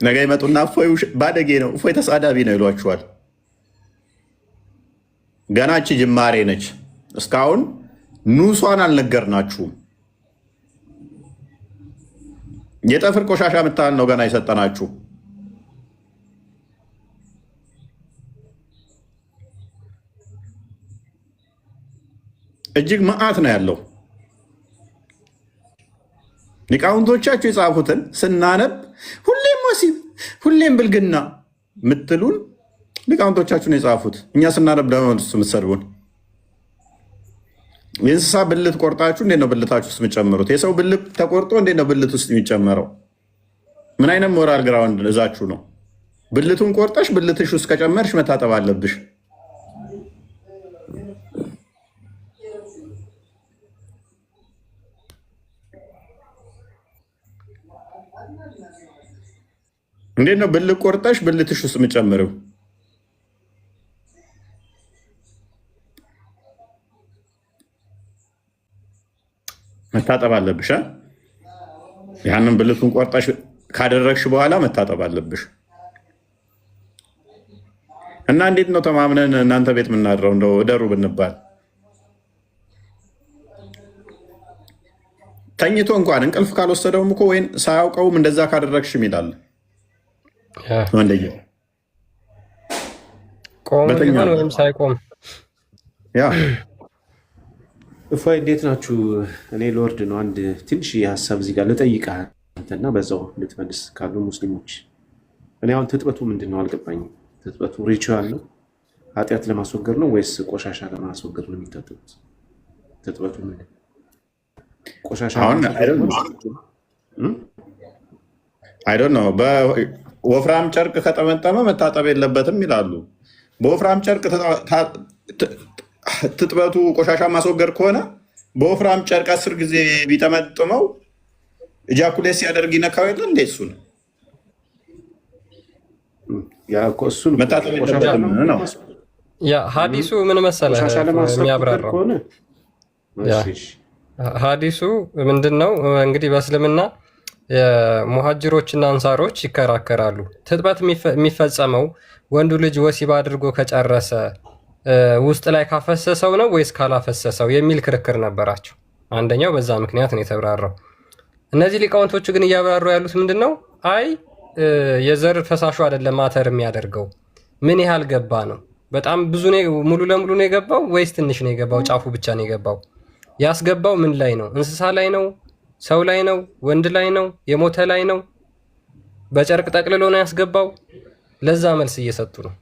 ነገ ይመጡና እፎይ ባደጌ ነው፣ እፎይ ተሳዳቢ ነው ይሏችኋል። ገናች ጅማሬ ነች። እስካሁን ኑሷን አልነገርናችሁም። የጠፍር ቆሻሻ የምታህል ነው ገና የሰጠናችሁ። እጅግ መዓት ነው ያለው። ሊቃውንቶቻችሁ የጻፉትን ስናነብ ሁሌም ወሲብ ሁሌም ብልግና ምትሉን ሊቃውንቶቻችሁን የጻፉት፣ እኛ ስናነብ ደግሞ የምትሰድቡን። የእንስሳ ብልት ቆርጣችሁ እንዴት ነው ብልታችሁ ውስጥ የምጨምሩት? የሰው ብልት ተቆርጦ እንዴት ነው ብልት ውስጥ የሚጨመረው? ምን አይነት ሞራል ግራውንድ እዛችሁ ነው? ብልቱን ቆርጠሽ ብልትሽ ውስጥ ከጨመርሽ መታጠብ አለብሽ። እንዴት ነው ብልት ቆርጠሽ ብልትሽ ውስጥ የምጨምረው? መታጠብ አለብሽ። ያንን ብልቱን ቆርጠሽ ካደረግሽ በኋላ መታጠብ አለብሽ። እና እንዴት ነው ተማምነን እናንተ ቤት የምናድረው? እንደው እደሩ ብንባል ተኝቶ እንኳን እንቅልፍ ካልወሰደውም እኮ ወይም ሳያውቀውም እንደዛ ካደረግሽም ይላል። ቆም ወይም ሳይቆም እፎይ እንዴት ናችሁ? እኔ ሎርድ ነው። አንድ ትንሽ ሀሳብ እዚህ ጋር ልጠይቅህ አንተና በዛው ልትመልስ ካሉ ሙስሊሞች። እኔ አሁን ትጥበቱ ምንድን ነው አልገባኝም። ትጥበቱ ሪቹዋል ነው ኃጢአት ለማስወገድ ነው ወይስ ቆሻሻ ለማስወገድ ነው የሚታጠቡት? ትጥበቱ ምንድን ቆሻሻ አይዶን ነው። በወፍራም ጨርቅ ከጠመጠመ መታጠብ የለበትም ይላሉ። በወፍራም ጨርቅ ትጥበቱ ቆሻሻ ማስወገድ ከሆነ በወፍራም ጨርቅ 10 ጊዜ ቢጠመጥመው እጃኩሌት ሲያደርግ ይነካው የለ እንዴ? እሱን መታጠብ የለበትም ነው። ሀዲሱ ምን መሰለህ የሚያብራራው? ሀዲሱ ምንድን ነው እንግዲህ በእስልምና ሙሃጅሮችና አንሳሮች ይከራከራሉ። ትጥበት የሚፈጸመው ወንዱ ልጅ ወሲብ አድርጎ ከጨረሰ ውስጥ ላይ ካፈሰሰው ነው ወይስ ካላፈሰሰው የሚል ክርክር ነበራቸው። አንደኛው በዛ ምክንያት ነው የተብራራው። እነዚህ ሊቃውንቶቹ ግን እያብራሩ ያሉት ምንድን ነው? አይ የዘር ፈሳሹ አይደለም ማተር የሚያደርገው ምን ያህል ገባ ነው። በጣም ብዙ ሙሉ ለሙሉ ነው የገባው ወይስ ትንሽ ነው የገባው? ጫፉ ብቻ ነው የገባው? ያስገባው ምን ላይ ነው? እንስሳ ላይ ነው? ሰው ላይ ነው? ወንድ ላይ ነው? የሞተ ላይ ነው? በጨርቅ ጠቅልሎ ነው ያስገባው? ለዛ መልስ እየሰጡ ነው።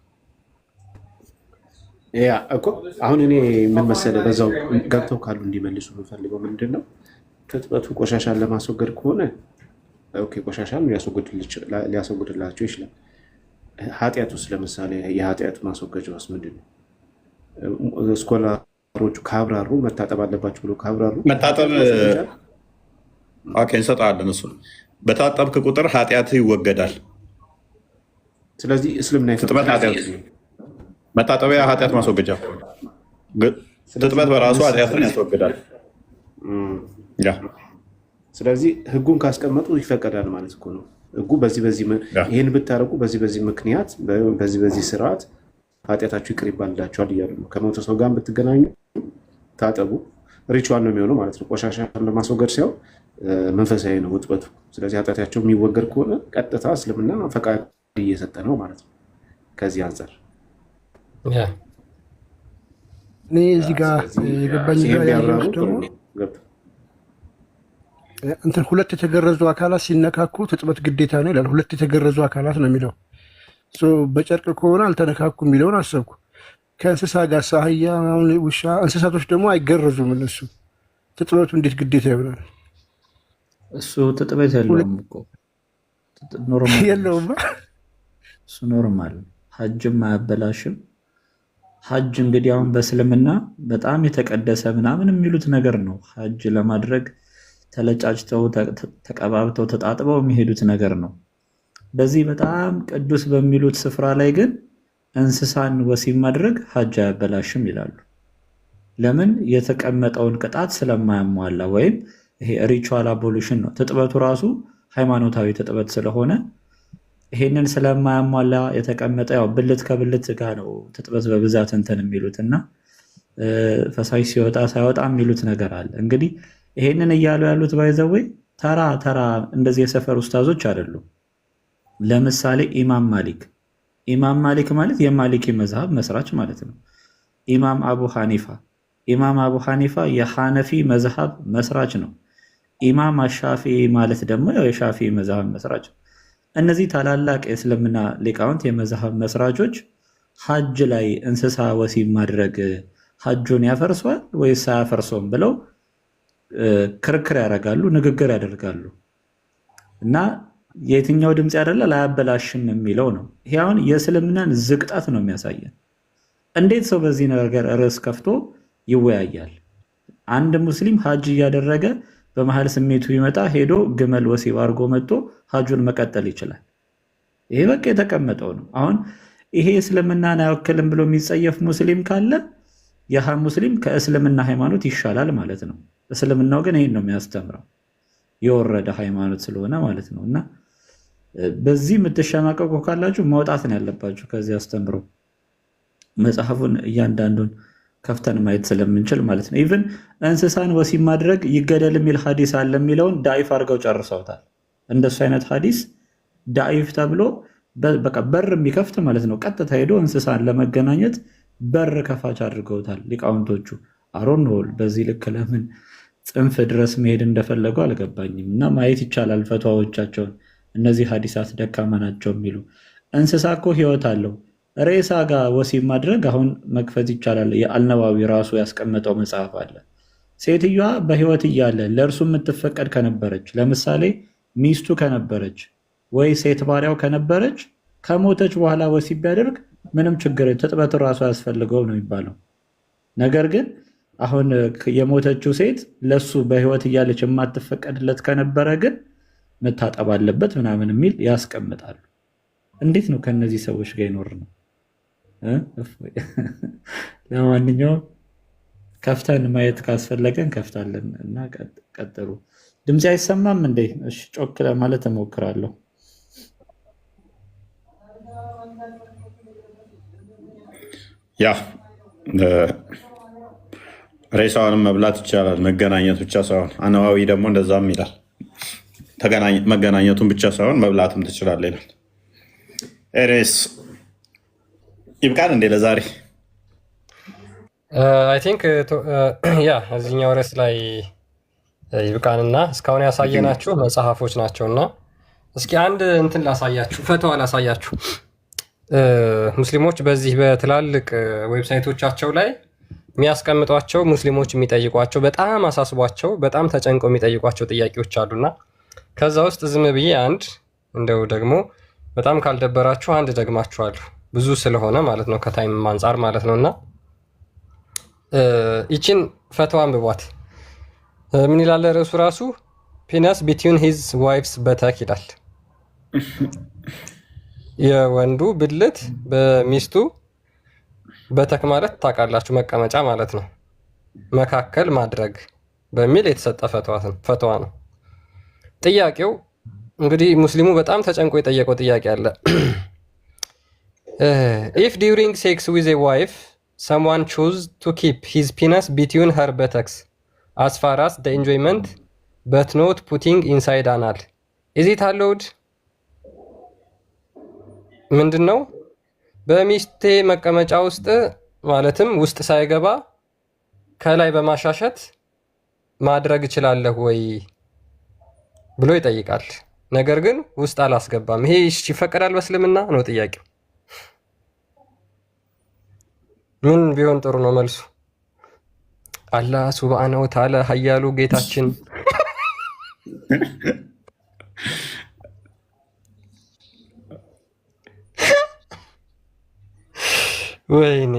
ያ እኮ አሁን እኔ ምን መሰለህ በዛው ገብተው ካሉ እንዲመልሱ የምፈልገው ምንድን ነው፣ ትጥበቱ ቆሻሻን ለማስወገድ ከሆነ ኦኬ፣ ቆሻሻን ሊያስወግድላቸው ይችላል። ኃጢአት ውስጥ ለምሳሌ የኃጢአት ማስወገጃ ውስጥ ምንድን ነው? ስኮላሮቹ ካብራሩ መታጠብ አለባቸው ብሎ ካብራሩ መታጠብ እንሰጣለን። እሱ በታጠብክ ቁጥር ኃጢአት ይወገዳል። ስለዚህ እስልምና መታጠቢያ ኃጢአት ማስወገጃ፣ ትጥበት በራሱ ኃጢአትን ያስወግዳል። ስለዚህ ህጉን ካስቀመጡ ይፈቀዳል ማለት እኮ ነው። ህጉ ይህን ብታረቁ በዚህ ምክንያት በዚህ ስርዓት ኃጢአታችሁ ይቅር ይባልላችኋል እያሉ ነው። ከሞተ ሰው ጋር ብትገናኙ ታጠቡ። ሪቹዋል ነው የሚሆነው ማለት ነው። ቆሻሻ ለማስወገድ ሲሆን መንፈሳዊ ነው ውጥበቱ። ስለዚህ ኃጢአታቸው የሚወገድ ከሆነ ቀጥታ እስልምና ፈቃድ እየሰጠ ነው ማለት ነው። ከዚህ አንጻር እኔ እዚህ ጋር የገባኝ ደግሞ እንትን ሁለት የተገረዙ አካላት ሲነካኩ ትጥበት ግዴታ ነው ይላል። ሁለት የተገረዙ አካላት ነው የሚለው። በጨርቅ ከሆነ አልተነካኩ የሚለውን አሰብኩ። ከእንስሳ ጋር ሳህያ፣ ውሻ፣ እንስሳቶች ደግሞ አይገረዙም። እነሱ ትጥበቱ እንዴት ግዴታ ይሆናል? እሱ ትጥበት የለውም እኮ የለውም። እሱ ኖርማል፣ ሀጅም አያበላሽም። ሀጅ እንግዲህ አሁን በእስልምና በጣም የተቀደሰ ምናምን የሚሉት ነገር ነው። ሀጅ ለማድረግ ተለጫጭተው ተቀባብተው ተጣጥበው የሚሄዱት ነገር ነው። በዚህ በጣም ቅዱስ በሚሉት ስፍራ ላይ ግን እንስሳን ወሲብ ማድረግ ሀጅ አያበላሽም ይላሉ። ለምን? የተቀመጠውን ቅጣት ስለማያሟላ፣ ወይም ይሄ ሪቹዋል አቦሉሽን ነው። ትጥበቱ ራሱ ሃይማኖታዊ ትጥበት ስለሆነ ይሄንን ስለማያሟላ የተቀመጠ ያው ብልት ከብልት ጋር ነው ትጥበት በብዛት እንትን የሚሉት እና ፈሳሽ ሲወጣ ሳይወጣ የሚሉት ነገር አለ። እንግዲህ ይሄንን እያሉ ያሉት ባይዘወይ ተራ ተራ እንደዚህ የሰፈር ኡስታዞች አይደሉም። ለምሳሌ ኢማም ማሊክ ማለት የማሊኪ መዝሃብ መስራች ማለት ነው። ኢማም አቡ ሐኒፋ የሐነፊ መዝሃብ መስራች ነው። ኢማም አሻፊ ማለት ደግሞ ያው የሻፊ መዝሃብ መስራች ነው። እነዚህ ታላላቅ የእስልምና ሊቃውንት የመዝሃብ መስራቾች ሐጅ ላይ እንስሳ ወሲብ ማድረግ ሐጁን ያፈርሷል ወይስ አያፈርሰውም ብለው ክርክር ያደርጋሉ፣ ንግግር ያደርጋሉ። እና የትኛው ድምፅ ያደላል አያበላሽም የሚለው ነው። ይሄ አሁን የእስልምናን ዝቅጣት ነው የሚያሳየን። እንዴት ሰው በዚህ ነገር ርዕስ ከፍቶ ይወያያል? አንድ ሙስሊም ሐጅ እያደረገ በመሀል ስሜቱ ይመጣ ሄዶ ግመል ወሲብ አድርጎ መጥቶ ሐጁን መቀጠል ይችላል። ይሄ በቃ የተቀመጠው ነው። አሁን ይሄ እስልምናን አይወክልም ብሎ የሚጸየፍ ሙስሊም ካለ ያህ ሙስሊም ከእስልምና ሃይማኖት ይሻላል ማለት ነው። እስልምናው ግን ይሄን ነው የሚያስተምረው፣ የወረደ ሃይማኖት ስለሆነ ማለት ነው። እና በዚህ የምትሸማቀቁ ካላችሁ መውጣት ነው ያለባችሁ ከዚህ አስተምሮ። መጽሐፉን እያንዳንዱን ከፍተን ማየት ስለምንችል ማለት ነው። ኢቭን እንስሳን ወሲብ ማድረግ ይገደል የሚል ሐዲስ አለ የሚለውን ዳኢፍ አድርገው ጨርሰውታል። እንደሱ አይነት ሐዲስ ዳኢፍ ተብሎ በቃ በር የሚከፍት ማለት ነው። ቀጥታ ሄዶ እንስሳን ለመገናኘት በር ከፋች አድርገውታል ሊቃውንቶቹ። አሮን ሆል በዚህ ልክ ለምን ጽንፍ ድረስ መሄድ እንደፈለጉ አልገባኝም። እና ማየት ይቻላል ፈትዋዎቻቸውን። እነዚህ ሐዲሳት ደካማ ናቸው የሚሉ እንስሳ እኮ ህይወት አለው። ሬሳ ጋር ወሲብ ማድረግ አሁን መክፈት ይቻላል። የአልነዋዊ ራሱ ያስቀመጠው መጽሐፍ አለ። ሴትዮዋ በህይወት እያለ ለእርሱ የምትፈቀድ ከነበረች፣ ለምሳሌ ሚስቱ ከነበረች ወይ ሴት ባሪያው ከነበረች፣ ከሞተች በኋላ ወሲብ ቢያደርግ ምንም ችግር ትጥበት ራሱ ያስፈልገው ነው የሚባለው። ነገር ግን አሁን የሞተችው ሴት ለሱ በህይወት እያለች የማትፈቀድለት ከነበረ ግን መታጠብ አለበት ምናምን የሚል ያስቀምጣሉ። እንዴት ነው ከነዚህ ሰዎች ጋር ይኖር ነው? ለማንኛውም ከፍተን ማየት ካስፈለገን ከፍታለን እና ቀጥሉ። ድምፅ አይሰማም እንዴ? እሺ ጮክ ለማለት እሞክራለሁ። ያ ሬሳውንም መብላት ይቻላል፣ መገናኘት ብቻ ሳይሆን። አነዋዊ ደግሞ እንደዛም ይላል። መገናኘቱን ብቻ ሳይሆን መብላትም ትችላለህ ይላል። ኤሬስ ይብቃን እንዴ ለዛሬ? አይ ቲንክ ያ እዚህኛው ርዕስ ላይ ይብቃንና እስካሁን ያሳየናችሁ መጽሐፎች ናቸውና እስኪ አንድ እንትን ላሳያችሁ፣ ፈተዋ ላሳያችሁ። ሙስሊሞች በዚህ በትላልቅ ዌብሳይቶቻቸው ላይ የሚያስቀምጧቸው ሙስሊሞች የሚጠይቋቸው በጣም አሳስቧቸው በጣም ተጨንቀው የሚጠይቋቸው ጥያቄዎች አሉና ከዛ ውስጥ ዝም ብዬ አንድ እንደው ደግሞ በጣም ካልደበራችሁ አንድ ደግማችኋለሁ፣ ብዙ ስለሆነ ማለት ነው ከታይም አንጻር ማለት ነውና ይችን ፈተዋ አንብቧት። ምን ይላል ርዕሱ ራሱ? ፒነስ ቢትዊን ሂዝ ዋይፍስ በተክ ይላል። የወንዱ ብልት በሚስቱ በተክ ማለት ታውቃላችሁ መቀመጫ ማለት ነው መካከል ማድረግ በሚል የተሰጠ ፈተዋ ነው። ጥያቄው እንግዲህ ሙስሊሙ በጣም ተጨንቆ የጠየቀው ጥያቄ አለ። ኢፍ ዲዩሪንግ ሴክስ ዊዝ ኤ ዋይፍ someone choose to keep his penis between her buttocks as far as the enjoyment but not putting inside anal is it allowed? ምንድነው? በሚስቴ መቀመጫ ውስጥ ማለትም ውስጥ ሳይገባ ከላይ በማሻሸት ማድረግ እችላለሁ ወይ ብሎ ይጠይቃል። ነገር ግን ውስጥ አላስገባም። ይሄ ይፈቀዳል በእስልምና ነው ጥያቄው። ምን ቢሆን ጥሩ ነው መልሱ? አላህ ሱብሃነሁ ወተዓላ ኃያሉ ጌታችን ወይኔ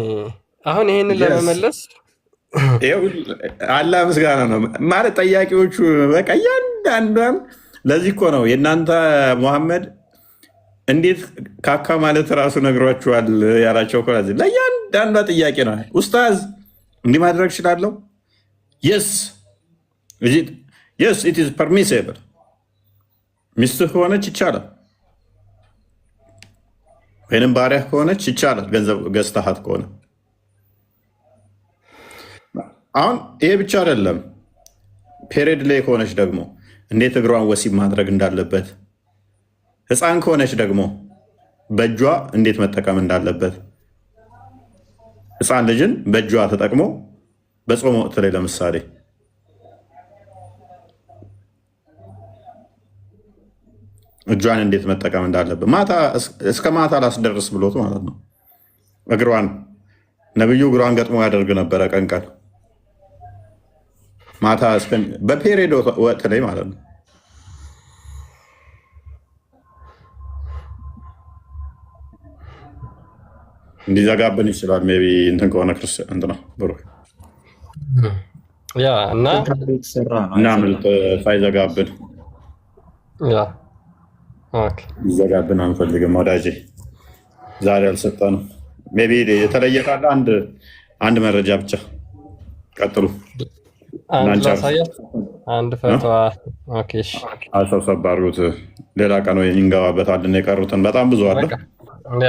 አሁን ይሄንን ለመመለስ አላህ ምስጋና ነው ማለት ጠያቂዎቹ በቃ እያንዳንዷን። ለዚህ እኮ ነው የእናንተ ሙሐመድ እንዴት ካካ ማለት ራሱ ነግሯችኋል ያላቸው እኮ ለእያንዳንዷ ጥያቄ ነው። ኡስታዝ እንዲህ ማድረግ እችላለሁ? የስ ኢት ኢዝ ፐርሚሲብል። ሚስትህ ከሆነች ይቻላል። ወይንም ባሪያ ከሆነች ይቻላል፣ ገንዘብ ገዝተሃት ከሆነ። አሁን ይሄ ብቻ አይደለም። ፔሬድ ላይ ከሆነች ደግሞ እንዴት እግሯን ወሲብ ማድረግ እንዳለበት፣ ህፃን ከሆነች ደግሞ በእጇ እንዴት መጠቀም እንዳለበት፣ ህፃን ልጅን በእጇ ተጠቅሞ በጾም ወቅት ላይ ለምሳሌ እጇን እንዴት መጠቀም እንዳለበት እስከ ማታ ላስደርስ ብሎት ማለት ነው። እግሯን ነብዩ እግሯን ገጥሞ ያደርግ ነበረ ቀን ቀን ማታ በፔሬድ ወቅት ላይ ማለት ነው። እንዲዘጋብን ይችላል። ሜይ ቢ እንትን ከሆነ ክርስቲያን እንትና ብሩክ ያ እና ምልጥ ሳይዘጋብን ይዘጋብን አንፈልግም ወዳጄ። ዛሬ አልሰጠንም። ሜይ ቢ የተለየ ካለ አንድ መረጃ ብቻ ቀጥሉ። አንድ ፈተዋ ሰብሰብ አድርጉት። ሌላ ቀን ወይ እንገባበታለን። የቀሩትን በጣም ብዙ አለ።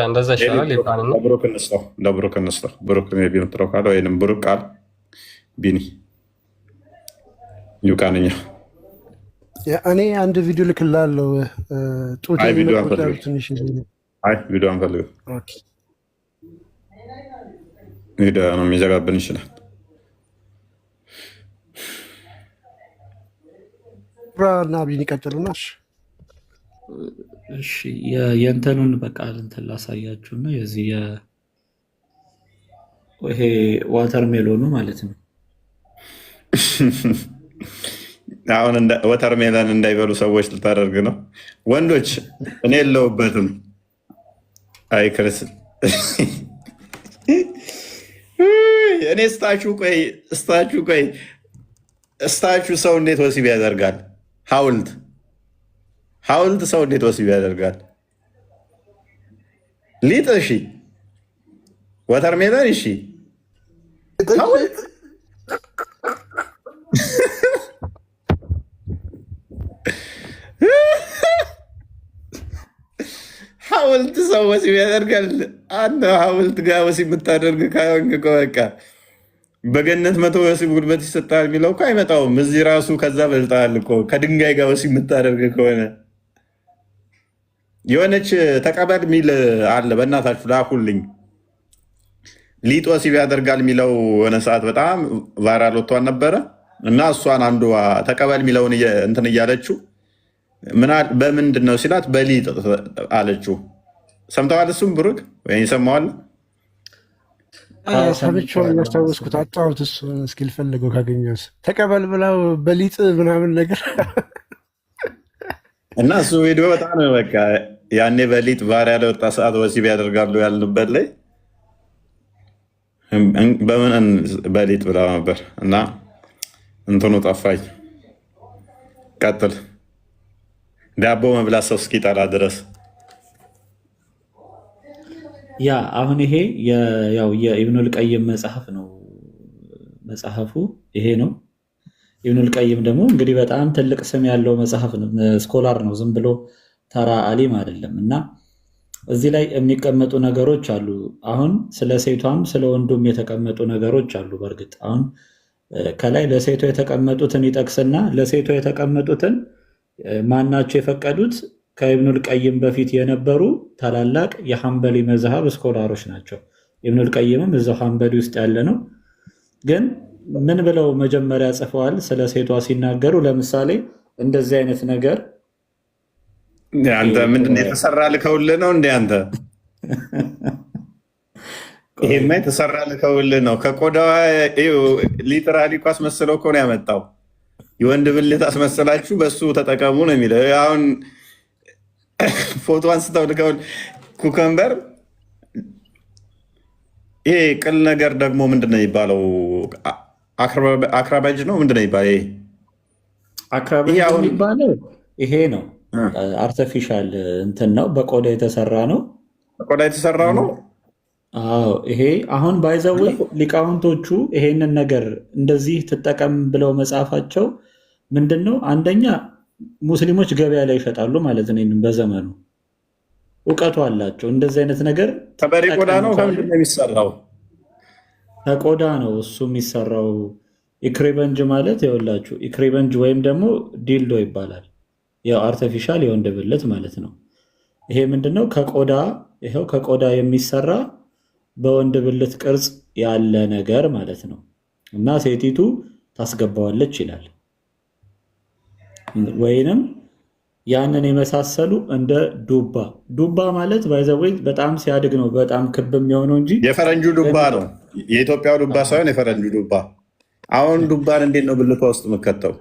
እንደዛ ይሻላል። ለብሩክ እንስጠው። ብሩክ ሜይ ቢ የምትለው ካለ ወይም ብሩክ ቃል ቢኒ ይውቃንኛ። እኔ አንድ ቪዲዮ ልክላለሁ። ቪዲዮ አንፈልግም። ቪዲዮ ነው የሚዘጋብን ይችላል። እና ቢኒ ቀጥሉና እሺ የእንትኑን በቃ እንትን ላሳያችሁና የዚህ ይሄ ዋተር ሜሎኑ ማለት ነው። አሁን ወተር ሜለን እንዳይበሉ ሰዎች ልታደርግ ነው። ወንዶች እኔ የለውበትም። አይ ክርስ እኔ እስታችሁ ሰው እንዴት ወሲብ ያደርጋል? ሐውልት ሰው እንዴት ወሲብ ያደርጋል? ሊጥ እሺ፣ ወተርሜለን እሺ፣ ሐውልት ሰው ወሲብ ያደርጋል። አንተ ሐውልት ጋር ወሲብ የምታደርግ ካሆንክ እኮ በቃ በገነት 100 ወሲብ ጉልበት ይሰጣል የሚለው እኮ አይመጣውም። እዚህ ራሱ ከዛ በልጣል እኮ። ከድንጋይ ጋር ወሲብ የምታደርግ ከሆነ የሆነች ተቀበል የሚል አለ። በእናታችሁ ላኩልኝ። ሊጥ ወሲብ ያደርጋል የሚለው የሆነ ሰዓት በጣም ቫይራል ወጥቷል ነበረ እና እሷን አንዷ ተቀበል የሚለውን እንትን እያለችው በምንድን ነው ሲላት በሊጥ አለችው። ሰምተዋል? እሱም ብሩክ ወይ ይሰማዋል? ሰምቼውን ያስታወስኩት አጣሁት። እሱን እስኪ ልፈልገው ካገኘሁት። ተቀበል ብላው በሊጥ ምናምን ነገር እና እሱ ቪዲዮ በጣም በቃ ያኔ በሊጥ ቫይራል ወጣ ሰዓት ወሲብ ያደርጋሉ ያልንበት ላይ በምን በሊጥ ብላ ነበር እና እንትኑ ጠፋኝ። ቀጥል። ዳቦ መብላት ሰው እስኪጠላ ድረስ ያ አሁን ይሄ ያው የኢብኑል ቀይም መጽሐፍ ነው። መጽሐፉ ይሄ ነው። ኢብኑል ቀይም ደግሞ እንግዲህ በጣም ትልቅ ስም ያለው መጽሐፍ ነው። ስኮላር ነው፣ ዝም ብሎ ተራ አሊም አይደለም። እና እዚህ ላይ የሚቀመጡ ነገሮች አሉ። አሁን ስለ ሴቷም ስለ ወንዱም የተቀመጡ ነገሮች አሉ። በእርግጥ አሁን ከላይ ለሴቷ የተቀመጡትን ይጠቅስና ለሴቷ የተቀመጡትን ማናቸው የፈቀዱት? ከኢብኑል ቀይም በፊት የነበሩ ታላላቅ የሐንበሊ መዝሃብ ስኮላሮች ናቸው። ኢብኑል ቀይምም እዛው ሐንበሊ ውስጥ ያለ ነው። ግን ምን ብለው መጀመሪያ ጽፈዋል ስለ ሴቷ ሲናገሩ? ለምሳሌ እንደዚህ አይነት ነገር አንተ ምንድን የተሰራ ልከውልህ ነው እንደ አንተ ይሄማ የተሰራ ልከውልህ ነው። ከቆዳዋ ሊትራሊ እኮ አስመስለው እኮ ነው ያመጣው። የወንድ ብልት አስመሰላችሁ በሱ ተጠቀሙ ነው የሚለው። አሁን ፎቶ አንስተው ልከውልህ ኩከምበር። ይሄ ቅል ነገር ደግሞ ምንድን ነው የሚባለው? አክራባጅ ነው ምንድን ነው የሚባለው? አክራባጅ የሚባለው ይሄ ነው። አርቲፊሻል እንትን ነው፣ በቆዳ የተሰራ ነው። በቆዳ የተሰራው ነው። አዎ ይሄ አሁን ባይዘው ሊቃውንቶቹ ይሄንን ነገር እንደዚህ ትጠቀም ብለው መጽሐፋቸው ምንድን ነው? አንደኛ ሙስሊሞች ገበያ ላይ ይሸጣሉ ማለት ነው። በዘመኑ እውቀቱ አላቸው። እንደዚህ አይነት ነገር ከበሬ ቆዳ ነው ከምንድን ነው የሚሰራው? ከቆዳ ነው እሱ የሚሰራው። ኢክሪበንጅ ማለት ይኸውላችሁ፣ ኢክሪበንጅ ወይም ደግሞ ዲልዶ ይባላል። ያው አርቲፊሻል የወንድ ብልት ማለት ነው። ይሄ ምንድነው? ከቆዳ ይሄው ከቆዳ የሚሰራ በወንድ ብልት ቅርጽ ያለ ነገር ማለት ነው። እና ሴቲቱ ታስገባዋለች ይላል። ወይንም ያንን የመሳሰሉ እንደ ዱባ ማለት ባይዘወይ በጣም ሲያድግ ነው በጣም ክብ የሚሆነው እንጂ የፈረንጁ ዱባ ነው። የኢትዮጵያው ዱባ ሳይሆን የፈረንጁ ዱባ። አሁን ዱባን እንዴት ነው ብልቷ ውስጥ የምከተው?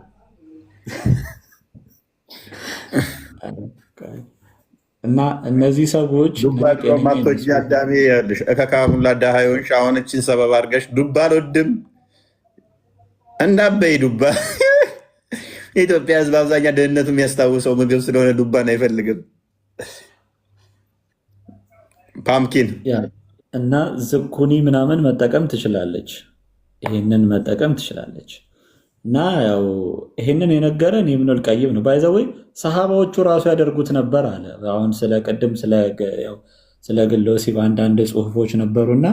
እና እነዚህ ሰዎች ዱባማቶች አዳሜ ያለሽ እከካሙላ ዳሃዮንሽ አሁን እችን ሰበብ አድርገሽ ዱባ አልወድም እንዳበይ ዱባ የኢትዮጵያ ሕዝብ አብዛኛ ድህነቱ የሚያስታውሰው ምግብ ስለሆነ ዱባን አይፈልግም። ፓምኪን እና ዝኩኒ ምናምን መጠቀም ትችላለች። ይሄንን መጠቀም ትችላለች። እና ያው ይሄንን የነገረን ኢብኑል ቀይም ነው። ባይዘወይ ሰሃባዎቹ ራሱ ያደርጉት ነበር አለ። አሁን ስለ ቅድም ስለ ግለ ወሲብ አንዳንድ ጽሁፎች ነበሩና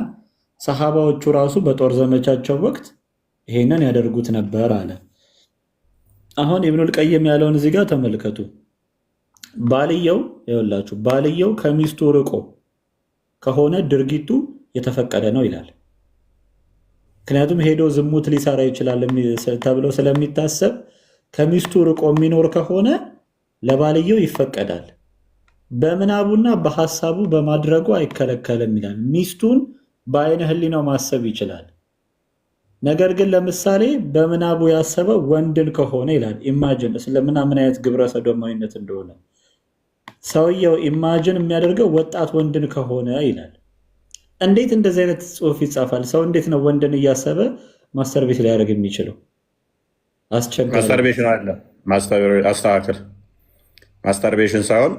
ሰሃባዎቹ ራሱ በጦር ዘመቻቸው ወቅት ይሄንን ያደርጉት ነበር አለ። አሁን ኢብኑል ቀይም ያለውን እዚህ ጋር ተመልከቱ። ባልየው ይኸውላችሁ፣ ባልየው ከሚስቱ ርቆ ከሆነ ድርጊቱ የተፈቀደ ነው ይላል። ምክንያቱም ሄዶ ዝሙት ሊሰራ ይችላል ተብሎ ስለሚታሰብ ከሚስቱ ርቆ የሚኖር ከሆነ ለባልየው ይፈቀዳል። በምናቡና በሐሳቡ በማድረጉ አይከለከልም ይላል። ሚስቱን በአይነ ህሊናው ማሰብ ይችላል። ነገር ግን ለምሳሌ በምናቡ ያሰበው ወንድን ከሆነ ይላል። ኢማጅን እስልምና ምን አይነት ግብረ ሰዶማዊነት እንደሆነ ሰውየው ኢማጅን የሚያደርገው ወጣት ወንድን ከሆነ ይላል። እንዴት እንደዚህ አይነት ጽሁፍ ይጻፋል? ሰው እንዴት ነው ወንድን እያሰበ ማስተርቤት ሊያደርግ የሚችለው? አስቸጋሪ። ማስተርቤሽን አለ። አስተካክል። ማስተርቤሽን ሳይሆን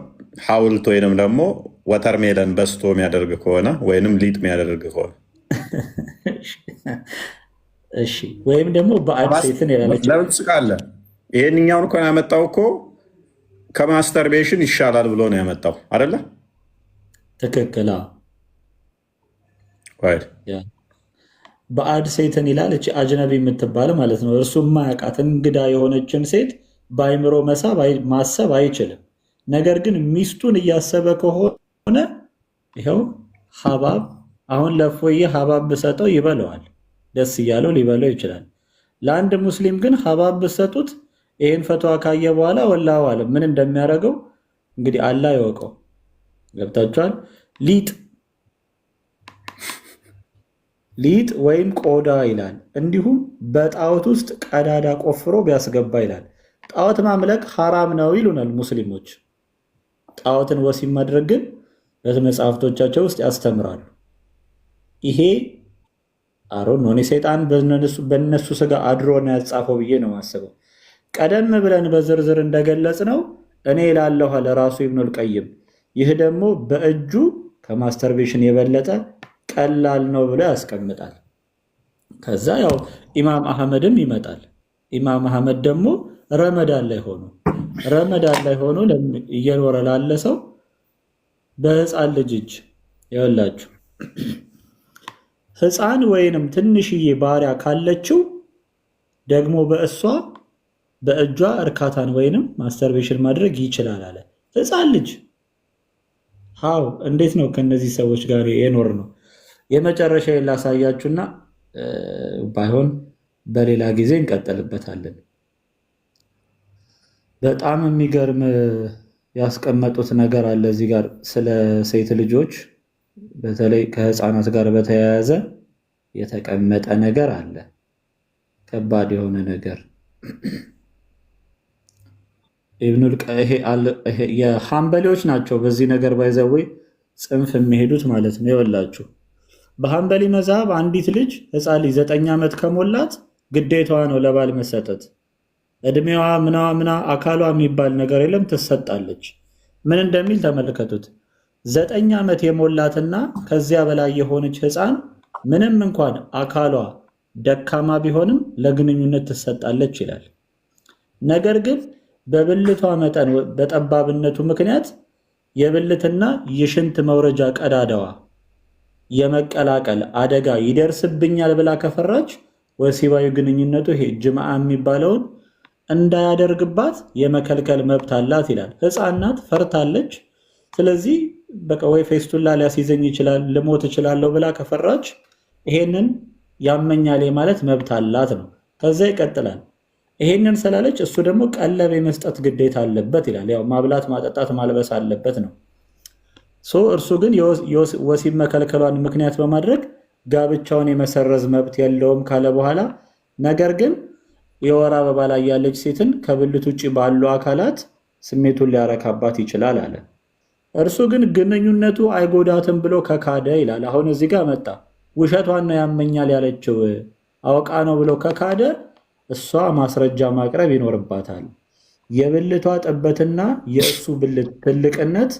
ሐውልት ወይንም ደግሞ ወተርሜለን በስቶ የሚያደርግ ከሆነ ወይንም ሊጥ የሚያደርግ ከሆነ እሺ። ወይም ደግሞ በአድ ሴትን ያለች ለምን ትስቃለህ? ይሄንኛውን እኮ ያመጣው እኮ ከማስተርቤሽን ይሻላል ብሎ ነው ያመጣው አይደለ? ትክክል። በአድ ሴትን ይላል። እቺ አጅነቢ የምትባል ማለት ነው። እርሱ ማያውቃት እንግዳ የሆነችን ሴት በአይምሮ ማሰብ አይችልም። ነገር ግን ሚስቱን እያሰበ ከሆነ ይኸው ሀባብ፣ አሁን ለፎዬ ሀባብ ብሰጠው ይበለዋል። ደስ እያለው ሊበለው ይችላል። ለአንድ ሙስሊም ግን ሀባብ ብሰጡት ይህን ፈትዋ ካየ በኋላ ወላሂ አለም ምን እንደሚያደርገው እንግዲህ አላህ ይወቀው። ገብታችኋል? ሊጥ ወይም ቆዳ ይላል። እንዲሁም በጣዖት ውስጥ ቀዳዳ ቆፍሮ ቢያስገባ ይላል። ጣዖት ማምለክ ሐራም ነው ይሉናል ሙስሊሞች። ጣዖትን ወሲብ ማድረግ ግን በመጽሐፍቶቻቸው ውስጥ ያስተምራሉ። ይሄ አሮን ነው። ሰይጣን በነሱ ስጋ አድሮ ነው ያጻፈው ብዬ ነው ማስበው። ቀደም ብለን በዝርዝር እንደገለጽ ነው እኔ እላለሁ አለ ራሱ ኢብኑል ቀይም። ይህ ደግሞ በእጁ ከማስተርቤሽን የበለጠ ቀላል ነው ብሎ ያስቀምጣል። ከዛ ያው ኢማም አህመድም ይመጣል። ኢማም አህመድ ደግሞ ረመዳን ላይ ሆኖ እየኖረ ላለ ሰው በህፃን ልጅ እጅ ይወላችሁ ህፃን ወይንም ትንሽዬ ባሪያ ካለችው ደግሞ በእጇ እርካታን ወይንም ማስተርቤሽን ማድረግ ይችላል አለ። ህፃን ልጅ ሃው እንዴት ነው ከነዚህ ሰዎች ጋር የኖር ነው? የመጨረሻ ላሳያችሁና ባይሆን በሌላ ጊዜ እንቀጥልበታለን። በጣም የሚገርም ያስቀመጡት ነገር አለ እዚህ ጋር ስለ ሴት ልጆች በተለይ ከህፃናት ጋር በተያያዘ የተቀመጠ ነገር አለ። ከባድ የሆነ ነገር ኢብኑል የሐንበሊዎች ናቸው በዚህ ነገር ባይዘወይ ጽንፍ የሚሄዱት ማለት ነው። ይወላችሁ በሐንበሊ መዝሐብ አንዲት ልጅ ህፃን ልጅ 9 ዓመት ከሞላት ግዴታዋ ነው ለባል መሰጠት። እድሜዋ ምና አካሏ የሚባል ነገር የለም፣ ትሰጣለች። ምን እንደሚል ተመልከቱት። 9 ዓመት የሞላትና ከዚያ በላይ የሆነች ህፃን ምንም እንኳን አካሏ ደካማ ቢሆንም ለግንኙነት ትሰጣለች ይላል። ነገር ግን በብልቷ መጠን በጠባብነቱ ምክንያት የብልትና የሽንት መውረጃ ቀዳዳዋ የመቀላቀል አደጋ ይደርስብኛል ብላ ከፈራች ወሲባዊ ግንኙነቱ ይሄ ጅምዓ የሚባለውን እንዳያደርግባት የመከልከል መብት አላት ይላል። ሕፃን ናት፣ ፈርታለች። ስለዚህ በቃ ወይ ፌስቱላ ሊያስይዘኝ ይችላል፣ ልሞት እችላለሁ ብላ ከፈራች ይሄንን ያመኛል ማለት መብት አላት ነው። ከዛ ይቀጥላል። ይሄንን ስላለች እሱ ደግሞ ቀለብ የመስጠት ግዴታ አለበት ይላል። ያው ማብላት፣ ማጠጣት፣ ማልበስ አለበት ነው። እርሱ ግን ወሲብ መከልከሏን ምክንያት በማድረግ ጋብቻውን የመሰረዝ መብት የለውም ካለ በኋላ ነገር ግን የወር አበባ ላይ ያለች ሴትን ከብልት ውጭ ባሉ አካላት ስሜቱን ሊያረካባት ይችላል አለ። እርሱ ግን ግንኙነቱ አይጎዳትም ብሎ ከካደ ይላል። አሁን እዚህ ጋር መጣ። ውሸቷን ነው ያመኛል ያለችው አውቃ ነው ብሎ ከካደ እሷ ማስረጃ ማቅረብ ይኖርባታል። የብልቷ ጥበትና የእሱ ብልት ትልቅነት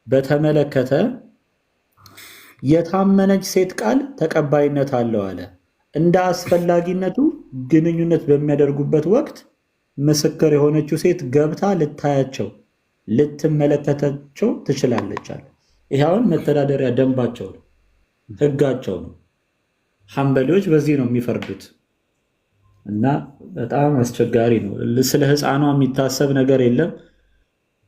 በተመለከተ የታመነች ሴት ቃል ተቀባይነት አለው አለ። እንደ አስፈላጊነቱ ግንኙነት በሚያደርጉበት ወቅት ምስክር የሆነችው ሴት ገብታ ልታያቸው፣ ልትመለከታቸው ትችላለች አለ። ይኸውን መተዳደሪያ ደንባቸው ነው፣ ህጋቸው ነው። ሐንበሊዎች በዚህ ነው የሚፈርዱት እና በጣም አስቸጋሪ ነው። ስለ ህፃኗ የሚታሰብ ነገር የለም።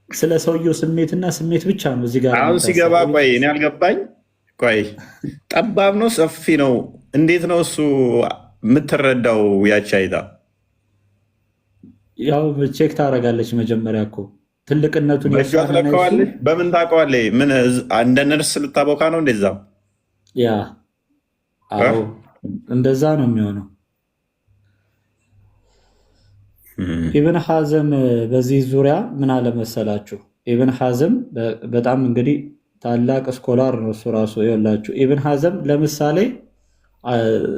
ስለ ሰውየው ስሜትና ስሜት ብቻ ነው እዚህ ጋር አሁን ሲገባ። ቆይ እኔ አልገባኝ። ቆይ ጠባብ ነው ሰፊ ነው? እንዴት ነው እሱ የምትረዳው? ያቺ አይታ ያው ቼክ ታደርጋለች መጀመሪያ እኮ ትልቅነቱን ትለካዋለች። በምን ታውቀዋለች? ምን እንደ ነርስ ልታቦካ ነው እንደዛ? ያ አዎ እንደዛ ነው የሚሆነው። ኢብን ሐዘም በዚህ ዙሪያ ምን አለመሰላችሁ? ኢብን ሐዘም በጣም እንግዲህ ታላቅ ስኮላር ነው እሱ ራሱ። ይኸውላችሁ ኢብን ሐዘም ለምሳሌ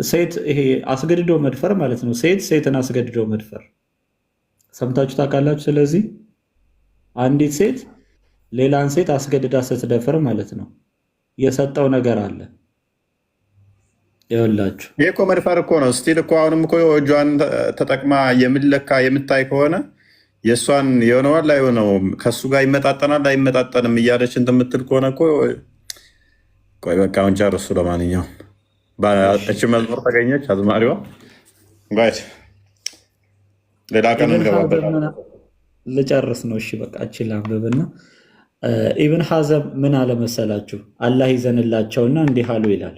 ሴት ይሄ አስገድዶ መድፈር ማለት ነው። ሴትን አስገድዶ መድፈር ሰምታችሁ ታውቃላችሁ? ስለዚህ አንዲት ሴት ሌላን ሴት አስገድዳ ስትደፍር ማለት ነው የሰጠው ነገር አለ። ይኸውላችሁ ይሄ እኮ መድፈር እኮ ነው። ስቲል እኮ አሁንም እኮ እጇን ተጠቅማ የምለካ የምታይ ከሆነ የእሷን የሆነዋል አይሆነው ከእሱ ጋር ይመጣጠናል አይመጣጠንም እያለች እንትን የምትል ከሆነ እኮ ቆይ በቃ አሁን ጨርሱ። ለማንኛውም እች መዝሙር ተገኘች አዝማሪዋ ጋይስ ሌላ ቀን እንገባበታለን። ልጨርስ ነው። እሺ በቃ እችል አንብብና ኢብን ሐዘም ምን አለመሰላችሁ? አላህ ይዘንላቸውና እንዲህ አሉ ይላል።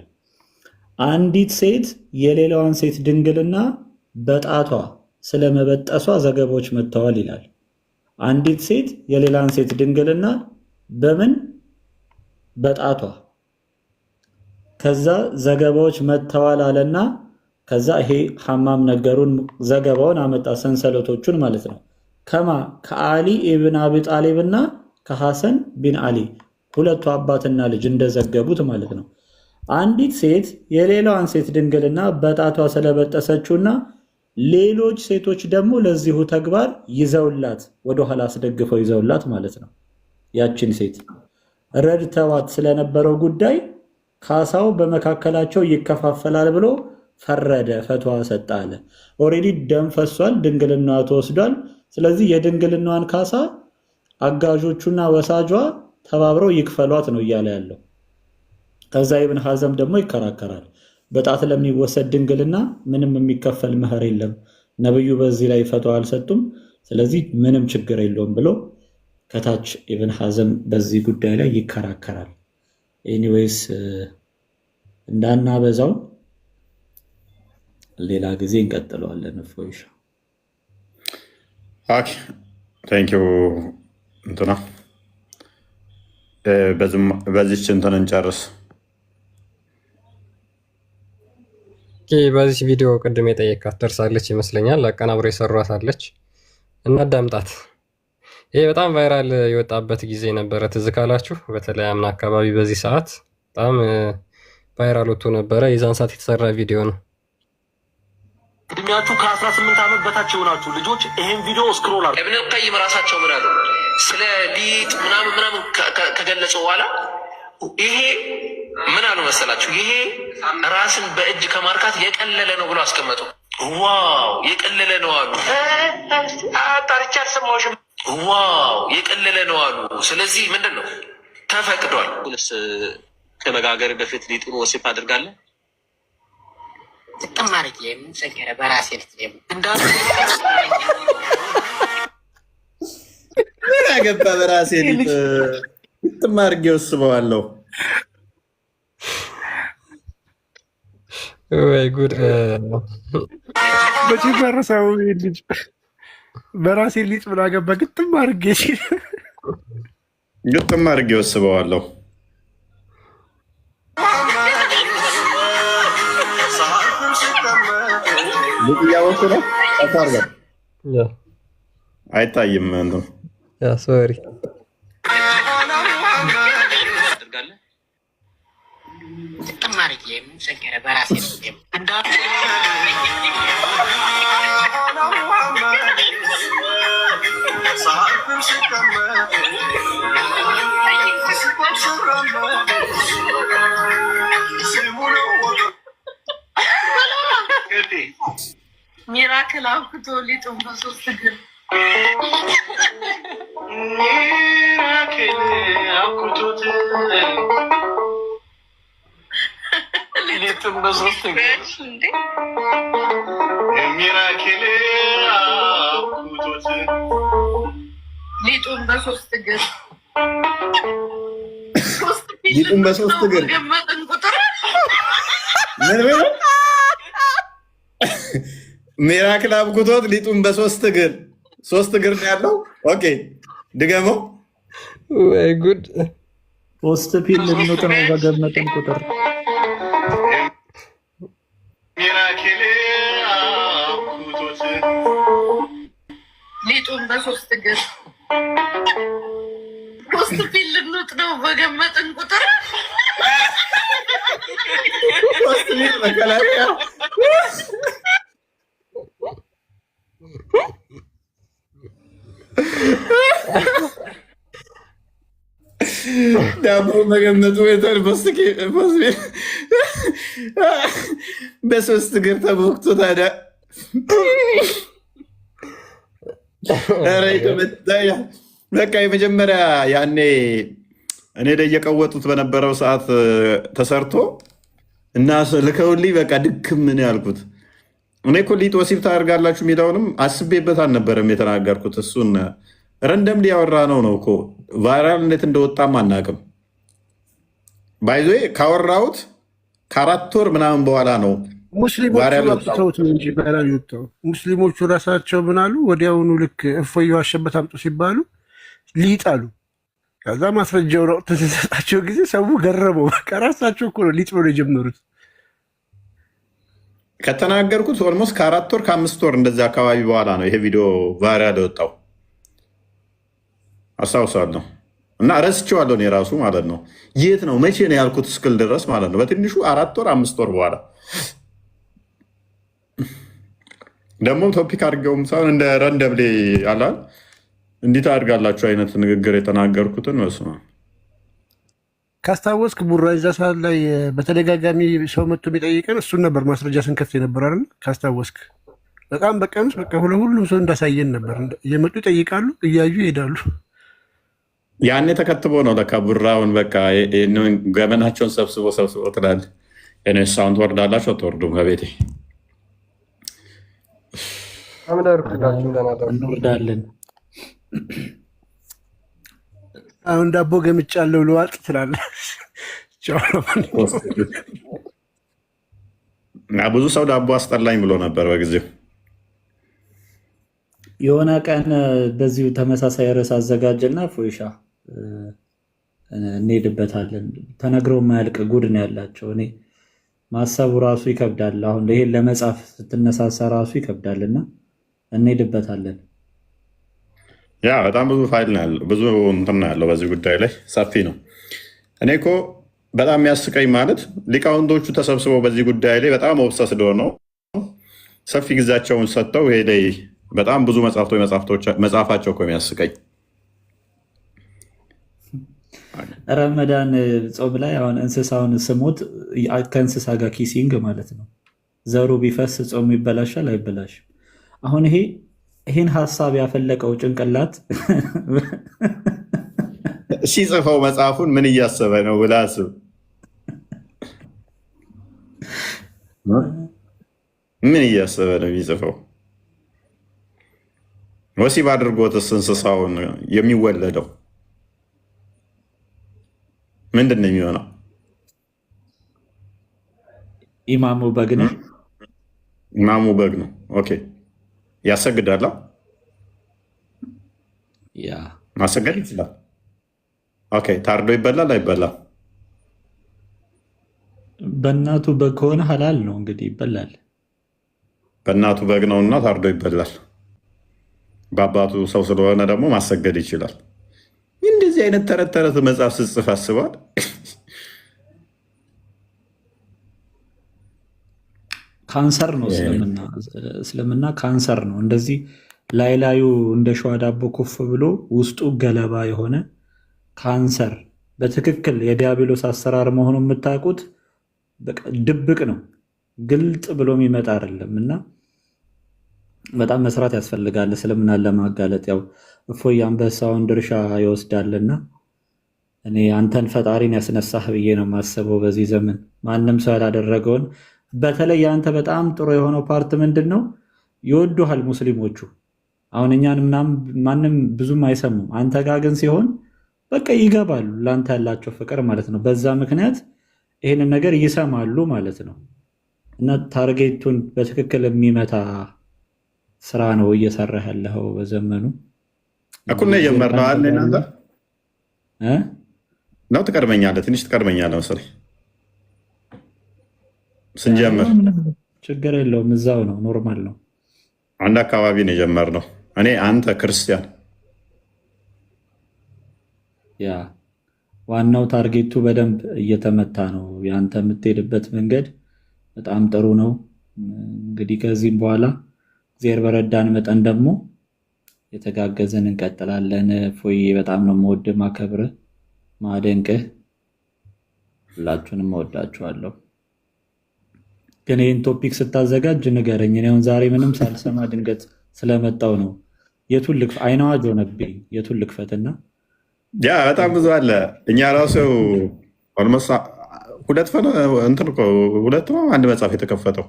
አንዲት ሴት የሌላዋን ሴት ድንግልና በጣቷ ስለመበጠሷ ዘገባዎች መጥተዋል ይላል። አንዲት ሴት የሌላን ሴት ድንግልና በምን በጣቷ ከዛ ዘገባዎች መጥተዋል አለና ከዛ ይሄ ሐማም ነገሩን ዘገባውን አመጣ፣ ሰንሰለቶቹን ማለት ነው። ከማ ከአሊ ኢብን አቢ ጣሊብ እና ከሐሰን ቢን አሊ ሁለቱ አባትና ልጅ እንደዘገቡት ማለት ነው። አንዲት ሴት የሌላዋን ሴት ድንግልና በጣቷ ስለበጠሰችውና ሌሎች ሴቶች ደግሞ ለዚሁ ተግባር ይዘውላት ወደኋላ አስደግፈው ይዘውላት ማለት ነው ያችን ሴት ረድተዋት ስለነበረው ጉዳይ ካሳው በመካከላቸው ይከፋፈላል ብሎ ፈረደ፣ ፈትዋ ሰጠ አለ። ኦልሬዲ ደም ፈሷል፣ ድንግልናዋ ተወስዷል። ስለዚህ የድንግልናዋን ካሳ አጋዦቹና ወሳጇ ተባብረው ይክፈሏት ነው እያለ ያለው። ከዛ ኢብን ሐዘም ደግሞ ይከራከራል። በጣት ለሚወሰድ ድንግልና ምንም የሚከፈል መህር የለም፣ ነብዩ በዚህ ላይ ፈትዋ አልሰጡም፣ ስለዚህ ምንም ችግር የለውም ብሎ ከታች ኢብን ሐዘም በዚህ ጉዳይ ላይ ይከራከራል። ኤኒዌይስ እንዳናበዛው ሌላ ጊዜ እንቀጥለዋለን። ፎይሻ ኦኬ ቴንኪው እንትና በዚች እንትን እንጨርስ። በዚህ ቪዲዮ ቅድም የጠየቃት ደርሳለች ይመስለኛል። አቀናብሮ የሰሯት አለች እና ዳምጣት። ይሄ በጣም ቫይራል የወጣበት ጊዜ ነበረ፣ ትዝ ካላችሁ። በተለይ አምና አካባቢ በዚህ ሰዓት በጣም ቫይራል ወጥቶ ነበረ። የዛን ሰዓት የተሰራ ቪዲዮ ነው። እድሜያችሁ ከ18 ዓመት በታች የሆናችሁ ልጆች ይሄን ቪዲዮ ስክሮል አድርጉ። ኢብኑል ቀይም ራሳቸው ምን አሉ? ስለ ሊጥ ምናምን ከገለጹ በኋላ ይሄ ምን አሉ መሰላችሁ? ይሄ ራስን በእጅ ከማርካት የቀለለ ነው ብሎ አስቀመጡ። ዋው የቀለለ ነው አሉ። አጣርቻ አልሰማሁሽም። ዋው የቀለለ ነው አሉ። ስለዚህ ምንድን ነው ተፈቅዷል። ሁንስ ከመጋገር በፊት ሊጡን ወሲብ አድርጋለህ? ጥቅም አድርጌ የምንሰገረ በራሴ ልትሌም ምን ያገባ በራሴ ሊጥ ጥቅም አድርጌ ወስበዋለሁ። ወይ ጉድ! መቼ ፈረሰው ልጅ በራሴ ሊጥ ምን አገባ? ግጥም አድርጌ ሲል ግጥም አድርጌ ወስበዋለሁ። ሊጥ እያወሱ ነው። አታርጋ አይታይም ነው። ያ ሶሪ ጥቅም አድርጌ የምንሰገረ በራሴ ልትሌም ሚራክል አብክቶ ሊጡን በሶስት እግር ሚራክል አብኩቶት ሊጡን በሶስት እግር ሚራክል አብኩቶት ሊጡን በሶስት እግር ሊጡን በሶስት እግር ገመጥን ቁጥር ምን ሚራክል አብኩቶት ሊጡን በሶስት እግር ሶስት እግር ነው ያለው። ኦኬ ድገመው። ወይ ጉድ! ሶስት ፊል ልንውጥ ነው በገመጥን ቁጥር ሚራክል አብኩቶት ሊጡን በሶስት እግር ሶስት ፊል ልንውጥ ነው በገመጥን ቁጥር ሶስት ፊል መከላከያ ዳቦ መገመጡ በሶስት እግር ተቦክቶ ታዲያ በቃ የመጀመሪያ ያኔ እኔ ላይ እየቀወጡት በነበረው ሰዓት ተሰርቶ እና ልከውልኝ በቃ ድክም ምን ያልኩት እኔ እኮ ሊጥ ወሲብ ታደርጋላችሁ የሚለውንም አስቤበት አልነበረም የተናገርኩት። እሱን ረንደም ሊያወራ ነው እኮ ቫይራል እንዴት እንደወጣም አናውቅም። ባይዞ ካወራሁት ከ4 ወር ምናምን በኋላ ነው ሙስሊሞቹ አውጥተውት ነው እንጂ ቫይራል የወጣው። ሙስሊሞቹ ራሳቸው ምን አሉ? ወዲያውኑ ልክ እፎይ ዋሸበት አምጡ ሲባሉ ሊጥ አሉ። ከዛ ማስረጃውን አውጥተን ስንሰጣቸው ጊዜ ሰው ገረመው። በቃ ራሳቸው እኮ ነው ሊጥ ብሎ የጀመሩት። ከተናገርኩት ኦልሞስት ከ4 ወር ከ5 ወር እንደዚህ አካባቢ በኋላ ነው ይሄ ቪዲዮ ቫይራል የወጣው አስታውሳለሁ። እና ረስቼዋለሁ እኔ ራሱ ማለት ነው። የት ነው መቼ ነው ያልኩት እስክል ድረስ ማለት ነው። በትንሹ 4 ወር 5 ወር በኋላ ደግሞ ቶፒክ አድርገውም ሳይሆን እንደ ረንደብሌ ያላል እንዲት አድርጋላችሁ አይነት ንግግር የተናገርኩትን መስማ ካስታወስክ ቡራ እዛ ሰዓት ላይ በተደጋጋሚ ሰው መጥቶ የሚጠይቀን እሱን ነበር ማስረጃ ስንከፍት የነበር አይደል? ካስታወስክ በጣም በቀን ውስጥ በቃ ሁሉም ሰው እንዳሳየን ነበር። እየመጡ ይጠይቃሉ፣ እያዩ ይሄዳሉ። ያኔ ተከትቦ ነው ለካ ቡራውን በቃ ገመናቸውን ሰብስቦ ትላለህ። ሳውንድ ወርዳላችሁ አትወርዱም? ከቤቴ እንወርዳለን። አሁን ዳቦ ገምጫለሁ ልዋጥ ትላለህ። ብዙ ሰው ዳቦ አስጠላኝ ብሎ ነበር በጊዜው። የሆነ ቀን በዚሁ ተመሳሳይ ርዕስ አዘጋጅና ፎይሻ እንሄድበታለን። ተነግረው የማያልቅ ጉድ ነው ያላቸው። እኔ ማሰቡ ራሱ ይከብዳል። አሁን ይሄን ለመጻፍ ስትነሳሳ ራሱ ይከብዳልና እንሄድበታለን። ያ በጣም ብዙ ፋይል ነው ያለው፣ ብዙ እንትን ነው ያለው በዚህ ጉዳይ ላይ ሰፊ ነው። እኔ እኮ በጣም የሚያስቀኝ ማለት ሊቃውንቶቹ ተሰብስበው በዚህ ጉዳይ ላይ በጣም ኦብሰስድ ሆነው ሰፊ ጊዜያቸውን ሰጥተው ይሄ ላይ በጣም ብዙ መጽሐፋቸው እኮ የሚያስቀኝ። ረመዳን ጾም ላይ አሁን እንስሳውን ስሞት ከእንስሳ ጋር ኪሲንግ ማለት ነው። ዘሩ ቢፈስ ጾም ይበላሻል አይበላሽም? አሁን ይሄ ይህን ሀሳብ ያፈለቀው ጭንቅላት ሲጽፈው መጽሐፉን ምን እያሰበ ነው ብለህ አስብ። ምን እያሰበ ነው የሚጽፈው? ወሲብ አድርጎትስ እንስሳውን የሚወለደው ምንድን ነው የሚሆነው? ኢማሙ በግ ነው። ኢማሙ በግ ነው። ኦኬ ያሰግዳል። ያ ማሰገድ ይችላል። ኦኬ ታርዶ ይበላል አይበላም? በእናቱ በግ ከሆነ ሀላል ነው እንግዲህ ይበላል። በእናቱ በግ ነውና ታርዶ ይበላል። በአባቱ ሰው ስለሆነ ደግሞ ማሰገድ ይችላል። እንደዚህ አይነት ተረት ተረት መጽሐፍ ስጽፍ አስባል። ካንሰር ነው እስልምና ካንሰር ነው። እንደዚህ ላይ ላዩ እንደ ሸዋ ዳቦ ኩፍ ብሎ ውስጡ ገለባ የሆነ ካንሰር በትክክል የዲያብሎስ አሰራር መሆኑን የምታውቁት ድብቅ ነው፣ ግልጥ ብሎ የሚመጣ አይደለም። እና በጣም መስራት ያስፈልጋል እስልምናን ለማጋለጥ። ያው እፎይ አንበሳውን ድርሻ ይወስዳልና እኔ አንተን ፈጣሪን ያስነሳህ ብዬ ነው የማስበው። በዚህ ዘመን ማንም ሰው ያላደረገውን በተለይ አንተ በጣም ጥሩ የሆነው ፓርት ምንድን ነው? ይወዱሃል ሙስሊሞቹ። አሁን እኛን ማንም ብዙም አይሰሙም። አንተ ጋር ግን ሲሆን በቃ ይገባሉ፣ ለአንተ ያላቸው ፍቅር ማለት ነው። በዛ ምክንያት ይህንን ነገር ይሰማሉ ማለት ነው። እና ታርጌቱን በትክክል የሚመታ ስራ ነው እየሰራህ ያለኸው በዘመኑ። እኩል ነው የጀመርነው አይደል? እናንተ ነው ትቀድመኛለህ፣ ትንሽ ትቀድመኛለህ መሰለኝ ስንጀምር። ችግር የለውም፣ እዛው ነው፣ ኖርማል ነው። አንድ አካባቢ ነው የጀመርነው። እኔ አንተ ክርስቲያን። ያ ዋናው ታርጌቱ በደንብ እየተመታ ነው። የአንተ የምትሄድበት መንገድ በጣም ጥሩ ነው። እንግዲህ ከዚህም በኋላ እግዚአብሔር በረዳን መጠን ደግሞ የተጋገዘን እንቀጥላለን። ፎይ በጣም ነው የምወድህ፣ ማከብርህ፣ ማደንቅህ። ሁላችሁንም እወዳችኋለሁ። ግን ይህን ቶፒክ ስታዘጋጅ ንገረኝ። እኔ አሁን ዛሬ ምንም ሳልሰማ ድንገት ስለመጣው ነው። የቱን ልክፈት? አይናዋጅ ሆነብኝ። የቱን ልክፈትና ያ በጣም ብዙ አለ። እኛ ራሱ ኦልሞስት ሁለት ነው አንድ መጽሐፍ የተከፈተው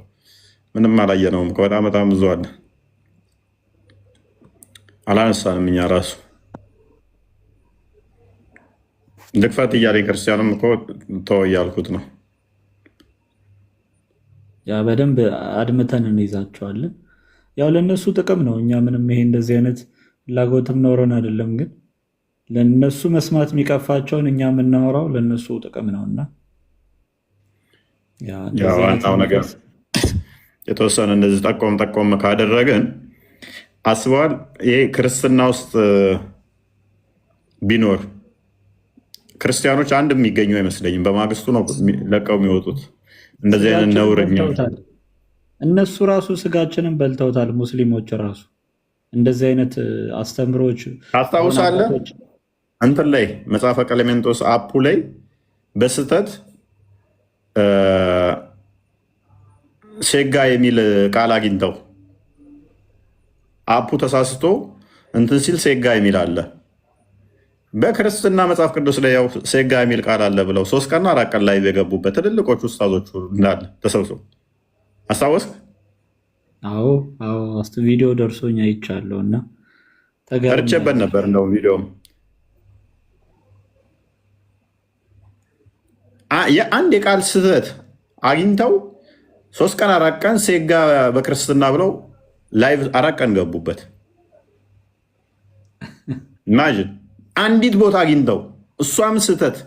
ምንም አላየነውም። በጣም በጣም ብዙ አለ፣ አላነሳንም። እኛ ራሱ ልክፈት እያለኝ ክርስቲያንም እኮ ተው እያልኩት ነው። ያ በደንብ አድምተን እንይዛቸዋለን። ያው ለእነሱ ጥቅም ነው። እኛ ምንም ይሄ እንደዚህ አይነት ፍላጎትም ኖረን አይደለም፣ ግን ለእነሱ መስማት የሚቀፋቸውን እኛ የምናወራው ለእነሱ ጥቅም ነው። እና ዋናው ነገር የተወሰነ እንደዚህ ጠቆም ካደረግን አስበዋል። ይሄ ክርስትና ውስጥ ቢኖር ክርስቲያኖች አንድ የሚገኙ አይመስለኝም። በማግስቱ ነው ለቀው የሚወጡት። እንደዚህ አይነት ነውረኛ እነሱ ራሱ ስጋችንን በልተውታል። ሙስሊሞች ራሱ እንደዚህ አይነት አስተምሮች ታስታውሳለህ? እንትን ላይ መጽሐፈ ቀሌሜንጦስ አፑ ላይ በስህተት ሴጋ የሚል ቃል አግኝተው አፑ ተሳስቶ እንትን ሲል ሴጋ የሚል አለ። በክርስትና መጽሐፍ ቅዱስ ላይ ያው ሴጋ የሚል ቃል አለ ብለው 3 ቀንና 4 ቀን ላይ የገቡበት ትልልቆቹ ኡስታዞቹ እንዳለ ተሰብስበው አስታወስክ? አዎ ቪዲዮ ደርሶኝ አይቻለሁ እና ተገርቼበት ነበር። እንደውም ቪዲዮም የአንድ የቃል ስህተት አግኝተው 3 ቀን 4 ቀን ሴጋ በክርስትና ብለው ላይቭ 4 ቀን ገቡበት። ኢማጂን አንዲት ቦታ አግኝተው እሷም ስህተት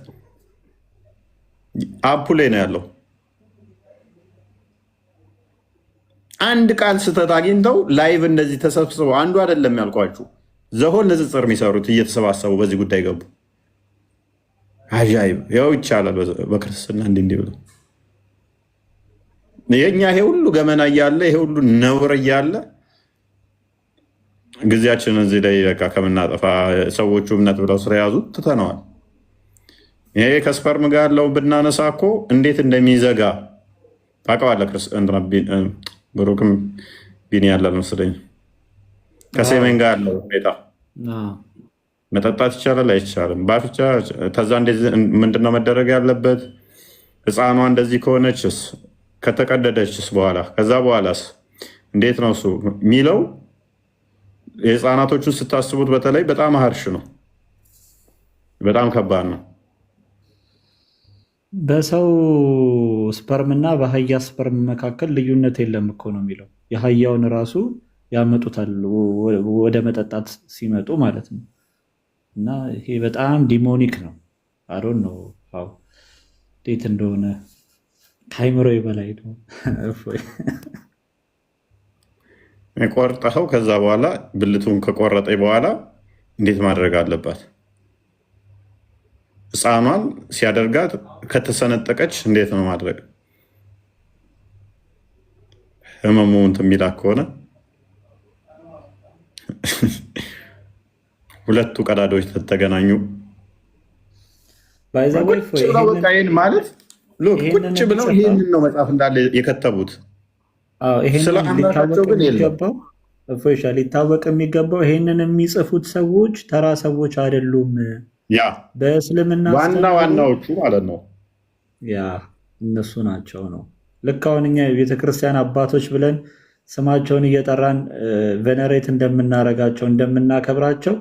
አፑ ላይ ነው ያለው። አንድ ቃል ስህተት አግኝተው ላይቭ እንደዚህ ተሰብስበው አንዱ አይደለም ያልኳችሁ ዘሆን ንጽጽር የሚሰሩት እየተሰባሰቡ በዚህ ጉዳይ ገቡ። አጃይብ! ያው ይቻላል በክርስትና እንዲህ ብሎ የኛ ይሄ ሁሉ ገመና እያለ ይሄ ሁሉ ነውር እያለ ጊዜያችንን እዚህ ላይ በቃ ከምናጠፋ ሰዎቹ እምነት ብለው ስለያዙት ትተነዋል። ይሄ ከስፐርም ጋር ያለው ብናነሳ እኮ እንዴት እንደሚዘጋ ታውቀዋለህ። ብሩክም ቢኒ ያለ መስለኝ ከሴሜን ጋር ያለው ሁኔታ መጠጣት ይቻላል አይቻልም? በአፍቻ ተዛ ምንድነው መደረግ ያለበት? ህፃኗ እንደዚህ ከሆነችስ ከተቀደደችስ በኋላ ከዛ በኋላስ እንዴት ነው እሱ የሚለው? የህፃናቶቹን ስታስቡት በተለይ በጣም ሀርሽ ነው፣ በጣም ከባድ ነው። በሰው ስፐርም እና በአህያ ስፐርም መካከል ልዩነት የለም እኮ ነው የሚለው። የአህያውን ራሱ ያመጡታል ወደ መጠጣት ሲመጡ ማለት ነው። እና ይሄ በጣም ዲሞኒክ ነው። አሮን ነው እንዴት እንደሆነ ከአይምሮ በላይ ነው። ቆርጠኸው ከዛ በኋላ ብልቱን ከቆረጠ በኋላ እንዴት ማድረግ አለባት? ህፃኗን ሲያደርጋት ከተሰነጠቀች እንዴት ነው ማድረግ? ህመሙ እንትን የሚላ ከሆነ ሁለቱ ቀዳዳዎች ተገናኙ ማለት ቁጭ ብለው ይህንን ነው መጽሐፍ እንዳለ የከተቡት። ስለ አምላካቸው ግን የለም። ሊታወቅ የሚገባው ይሄንን የሚጽፉት ሰዎች ተራ ሰዎች አይደሉም። ያ በእስልምና ዋናዎቹ ማለት ነው። ያ እነሱ ናቸው ነው። ልክ አሁን እኛ የቤተክርስቲያን አባቶች ብለን ስማቸውን እየጠራን ቬነሬት እንደምናረጋቸው እንደምናከብራቸው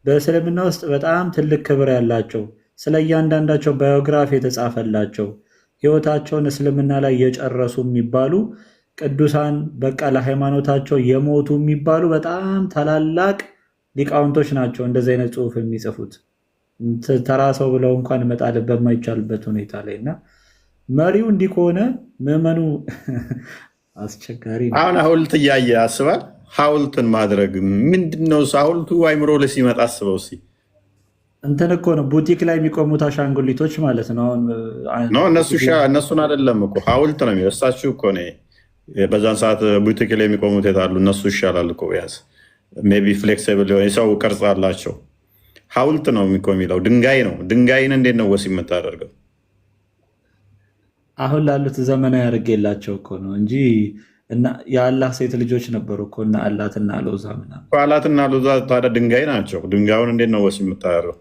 በእስልምና ውስጥ በጣም ትልቅ ክብር ያላቸው ስለ እያንዳንዳቸው ባዮግራፊ የተጻፈላቸው ህይወታቸውን እስልምና ላይ የጨረሱ የሚባሉ ቅዱሳን በቃ ለሃይማኖታቸው የሞቱ የሚባሉ በጣም ታላላቅ ሊቃውንቶች ናቸው እንደዚህ አይነት ጽሁፍ የሚጽፉት ተራ ሰው ብለው እንኳን መጣል በማይቻልበት ሁኔታ ላይ እና መሪው እንዲህ ከሆነ ምዕመኑ አስቸጋሪ ነው። አሁን ሐውልት እያየ አስባል። ሐውልትን ማድረግ ምንድነው? ሐውልቱ አይምሮ ላይ ሲመጣ አስበው እስኪ። እንትን እኮ ነው ቡቲክ ላይ የሚቆሙት አሻንጉሊቶች ማለት ነው። እነሱን አይደለም እኮ ሐውልት ነው የሚወሳችሁ እኮ ነው። በዛን ሰዓት ቡቲክ ላይ የሚቆሙት የታሉ? እነሱ ይሻላል እኮ ያዝ ሜይ ቢ ፍሌክሲብል የሰው ቅርጽ አላቸው። ሐውልት ነው የሚለው ድንጋይ ነው። ድንጋይን እንዴት ነው ወሲብ የምታደርገው? አሁን ላሉት ዘመናዊ አድርጌላቸው እኮ ነው እንጂ የአላህ ሴት ልጆች ነበሩ እኮ እና አላትና ሎዛ ምናምን። አላትና ሎዛ ታዲያ ድንጋይ ናቸው። ድንጋዩን እንዴት ነው ወሲብ የምታደርገው?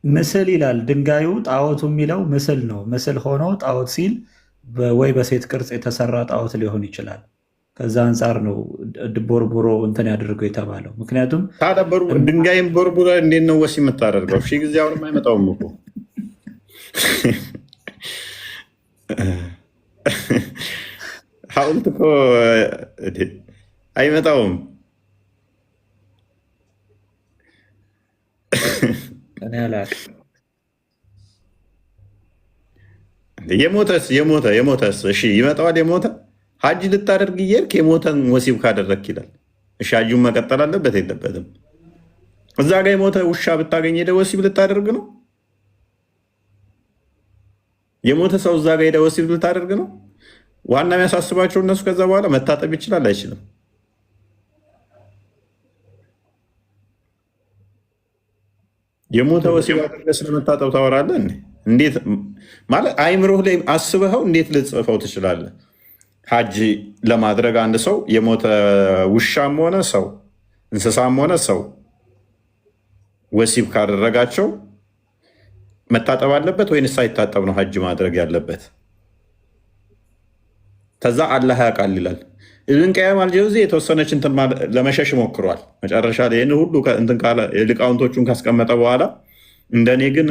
ምስል ይላል ድንጋዩ። ጣዖቱ የሚለው ምስል ነው። ምስል ሆኖ ጣዖት ሲል ወይ በሴት ቅርጽ የተሰራ ጣዖት ሊሆን ይችላል። ከዛ አንጻር ነው ቦርቡሮ እንትን ያደርገው የተባለው። ምክንያቱም ድንጋይም ቦርቡሮ እንዴት ነው ወሲብ የምታደርገው? ሺ ጊዜ አሁንም አይመጣውም እኮ ሐውልት እኮ አይመጣውም። የሞተስ እሺ ይመጣዋል። የሞተ ሀጅ ልታደርግ እየሄድክ የሞተን ወሲብ ካደረግክ ይላል። እሺ ሀጁን መቀጠል አለበት የለበትም? እዛ ጋር የሞተ ውሻ ብታገኝ ሄደ ወሲብ ልታደርግ ነው? የሞተ ሰው እዛ ጋር ሄደ ወሲብ ልታደርግ ነው? ዋና የሚያሳስባቸው እነሱ ከዛ በኋላ መታጠብ ይችላል አይችልም? የሞተ ወሲብ አድርገህ ስለመታጠብ ታወራለህ? እንዴት ማለት አይምሮህ ላይ አስበኸው እንዴት ልጽፈው ትችላለህ? ሀጅ ለማድረግ አንድ ሰው የሞተ ውሻም ሆነ ሰው እንስሳም ሆነ ሰው ወሲብ ካደረጋቸው መታጠብ አለበት ወይንስ ሳይታጠብ ነው ሀጅ ማድረግ ያለበት? ከዛ አላህ ያውቃል ይላል። ኢብን ቀይም አልጀውዚ የተወሰነች እንትን ለመሸሽ ሞክሯል። መጨረሻ ላይ ይህን ሁሉ ሊቃውንቶቹን ካስቀመጠ በኋላ እንደኔ ግን